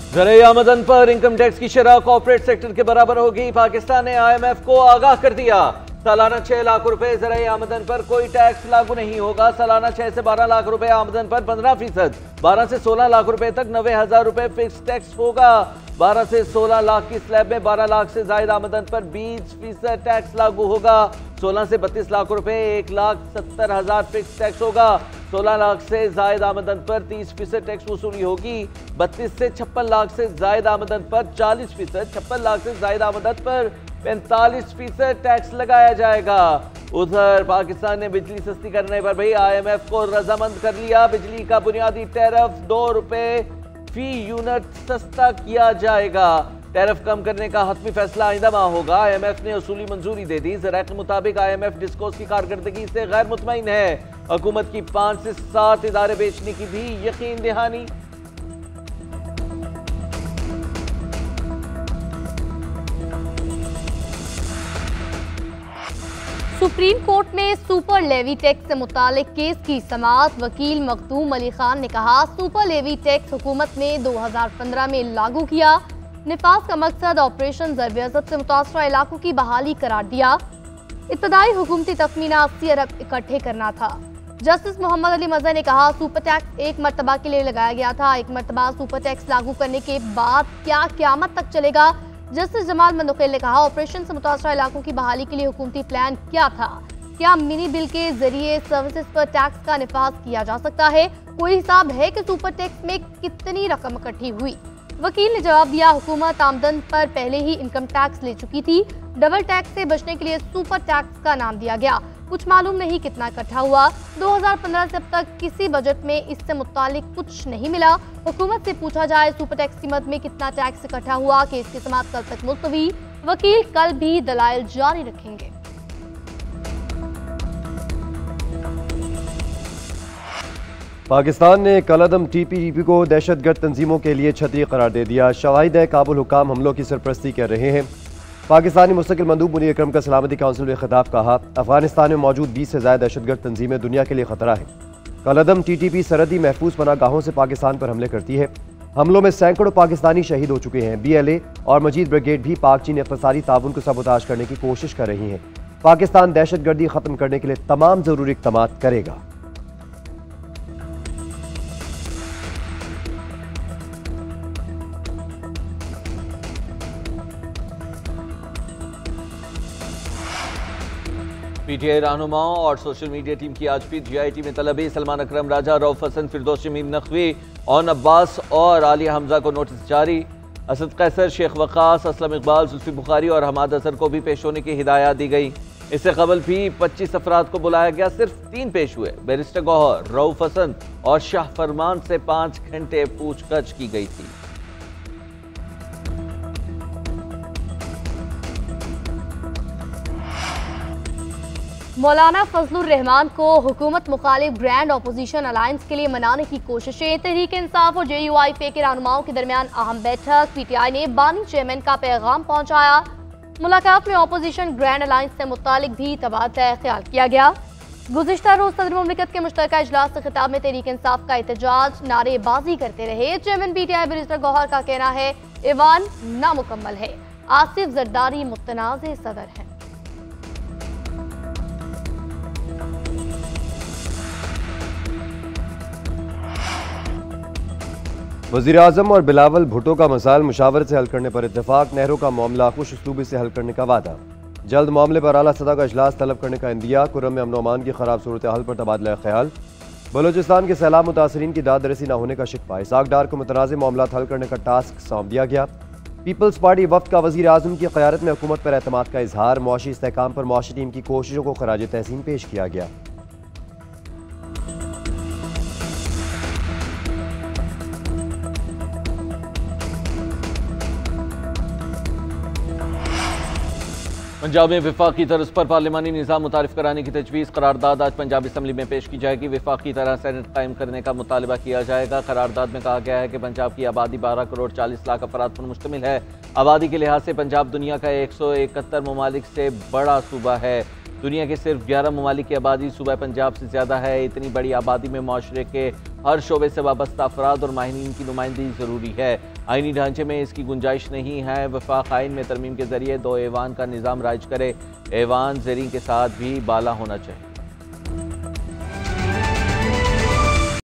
ज़राई आमदन पर income tax की शरह कॉर्पोरेट सेक्टर के बराबर होगी। पाकिस्तान ने IMF को आगाह कर दिया। सालाना 6 लाख रुपए ज़राई आमदन पर कोई टैक्स लागू नहीं होगा। सालाना 6 से 12 लाख रुपए आमदन पर 15%, 12 से 16 लाख रुपए तक 90,000 रुपए फिक्स टैक्स होगा। 12 से 16 लाख की स्लैब में 12 लाख से ज्यादा आमदन पर 20% टैक्स लागू होगा। 16 से 32 लाख रुपए 1,70,000 फिक्स टैक्स होगा। 16 लाख से जायद आमदन पर 30% टैक्स वसूली होगी। 32 से 56 लाख से जायद आमदन पर 40%, 56 लाख से जायद आमदन पर 45% टैक्स लगाया जाएगा। उधर पाकिस्तान ने बिजली सस्ती करने पर भी IMF को रजामंद कर लिया। बिजली का बुनियादी टैरिफ 2 रुपए फी यूनिट सस्ता किया जाएगा। टैरिफ कम करने का हतमी फैसला आइंदा माह होगा। IMF ने उसूली मंजूरी दे दी। ज़राए के मुताबिक IMF डिस्कोस की कारकर्दगी से गैर मुतमईन है। हुकूमत की 5 से 7 इदारे बेचने की भी यकीन दहानी। सुप्रीम कोर्ट में सुपर लेवी टैक्स से मुतालिक केस की समाअत वकील मखदूम अली खान ने कहा, सुपर लेवी टैक्स हुकूमत ने 2015 में लागू किया। निफाज का मकसद ऑपरेशन ज़र-ए-अज़ब से मुतासरा इलाकों की बहाली करार दिया। इब्तदाई हुकूमती तखमीना 80 अरब इकट्ठे करना था। जस्टिस मोहम्मद अली मज़हर ने कहा, सुपर टैक्स एक मरतबा के लिए लगाया गया था। एक मरतबा सुपर टैक्स लागू करने के बाद क्या क़यामत तक चलेगा? जस्टिस जमाल मंदुखेल ने कहा, ऑपरेशन से मुतासरा इलाकों की बहाली के लिए हुकूमती प्लान क्या था? क्या मिनी बिल के जरिए सर्विसेज पर टैक्स का निफाज किया जा सकता है? कोई हिसाब है कि सुपर टैक्स में कितनी रकम इकट्ठी हुई? वकील ने जवाब दिया, हुकूमत आमदन पर पहले ही इनकम टैक्स ले चुकी थी। डबल टैक्स से बचने के लिए सुपर टैक्स का नाम दिया गया। कुछ मालूम नहीं कितना इकट्ठा हुआ। 2015 से अब तक किसी बजट में इससे मुतालिक कुछ नहीं मिला। हुकूमत से पूछा जाए सुपर टैक्स की मद में कितना टैक्स इकट्ठा हुआ। केस की समाअत कल तक मुलतवी। वकील कल भी दलाइल जारी रखेंगे। पाकिस्तान ने कलअदम TPP को दहशतगर्द तंजीमों के लिए छतरी करार दे दिया। शवाहिद है काबुल हुकाम हमलों की सरपरस्ती कर रहे हैं। पाकिस्तानी मुस्तकिल मंदूब मुनीर अकरम का सलामती काउंसिल में खिताब कहा, अफगानिस्तान में मौजूद 20 से ज्यादा दहशतगर्द तंजीमें दुनिया के लिए खतरा है। कलअदम TTP सरहदी महफूज पनाहगाहों से पाकिस्तान पर हमले करती है। हमलों में सैकड़ों पाकिस्तानी शहीद हो चुके हैं। BLA और मजीद ब्रिगेड भी पाक चीन इक़्तिसादी ताउन को सबोताश करने की कोशिश कर रही हैं। पाकिस्तान दहशतगर्दी खत्म करने के लिए तमाम जरूरी इक़दाम करेगा। PTI रहनुमाओं और सोशल मीडिया टीम की आज भी GIT में तलब है। सलमान अकरम राजा, रऊफ हसन, फिरदौस शमीम नकवी, ओन अब्बास और आलिया हमजा को नोटिस जारी। असद कैसर, शेख वकास, असलम इकबाल, जुल्फी बुखारी और हमाद अजहर को भी पेश होने की हिदायत दी गई। इससे कबल भी 25 अफराद को बुलाया गया, सिर्फ 3 पेश हुए। बैरिस्टर गौहर, रऊफ हसन और शाह फरमान से 5 घंटे पूछताछ की गई थी। मौलाना फजलुर रहमान को हुकूमत मुखालिफ ग्रैंड अपोजिशन अलायंस के लिए मनाने की कोशिशें। तहरीक इंसाफ और JUIP के रहनुमाओं के दरमियान अहम बैठक। PTI ने बानी चेयरमैन का पैगाम पहुंचाया। मुलाकात में अपोजिशन ग्रैंड अलायंस से मुतालिक भी तबादला ख्याल किया गया। गुज़िश्ता रोज सदर मुमलिकत के मुश्तरका इजलास से खिताब में तहरीक इंसाफ का एहतजाज नारेबाजी करते रहे। चेयरमैन PTI बैरिस्टर गौहर का कहना है, ईवान नामुकम्मल है। आसिफ जरदारी मुतनाज़ सदर हैं। वज़ीर-ए-आज़म और बिलावल भुट्टो का मसाइल मुशावरत से हल करने पर इत्तेफाक। नहरों का मामला खुश उसलूबी से हल करने का वादा। जल्द मामले पर आला सतह का इजलास तलब करने का इंदिया। कुर्रम में अमन और अमान की खराब सूरत हाल पर तबादला ख्याल। बलोचिस्तान के सैलाब मुतासरीन की दाद रसी न होने का शिकवा। इसाक डार को मुतनाज़ मामला हल करने का टास्क सौंप दिया गया। पीपल्स पार्टी वफ्द का वज़ीर-ए-आज़म की क़यादत में हुकूमत पर एतमाद का इजहार। मुआशी इस्तेहकाम पर मुआशी टीम की कोशिशों को खराज तहसीन पेश किया गया। पंजाब में विफाकी तर्ज पर पार्लिमानी निज़ाम मुतारिफ कराने की तजवीज़। करारदाद आज पंजाब असम्बली में पेश की जाएगी। विफाकी तरह सेनेट कायम करने का मुतालबा किया जाएगा। करारदाद में कहा गया है कि पंजाब की आबादी 12 करोड़ 40 लाख अफराद पर मुश्तमिल है। आबादी के लिहाज से पंजाब दुनिया का 171 ममालिक से बड़ा सूबा है। दुनिया के सिर्फ 11 ममालिक की आबादी सूबा पंजाब से ज़्यादा है। इतनी बड़ी आबादी में माशरे के हर शोबे से वाबस्ता अफराद और माहिरीन की नुमाइंदगी ज़रूरी है। आईनी ढांचे में इसकी गुंजाइश नहीं है। वफाक आइन में तरमीम के जरिए 2 ऐवान का निज़ाम राइज करे। ऐवान ज़ेरीन के साथ भी बाला होना चाहिए।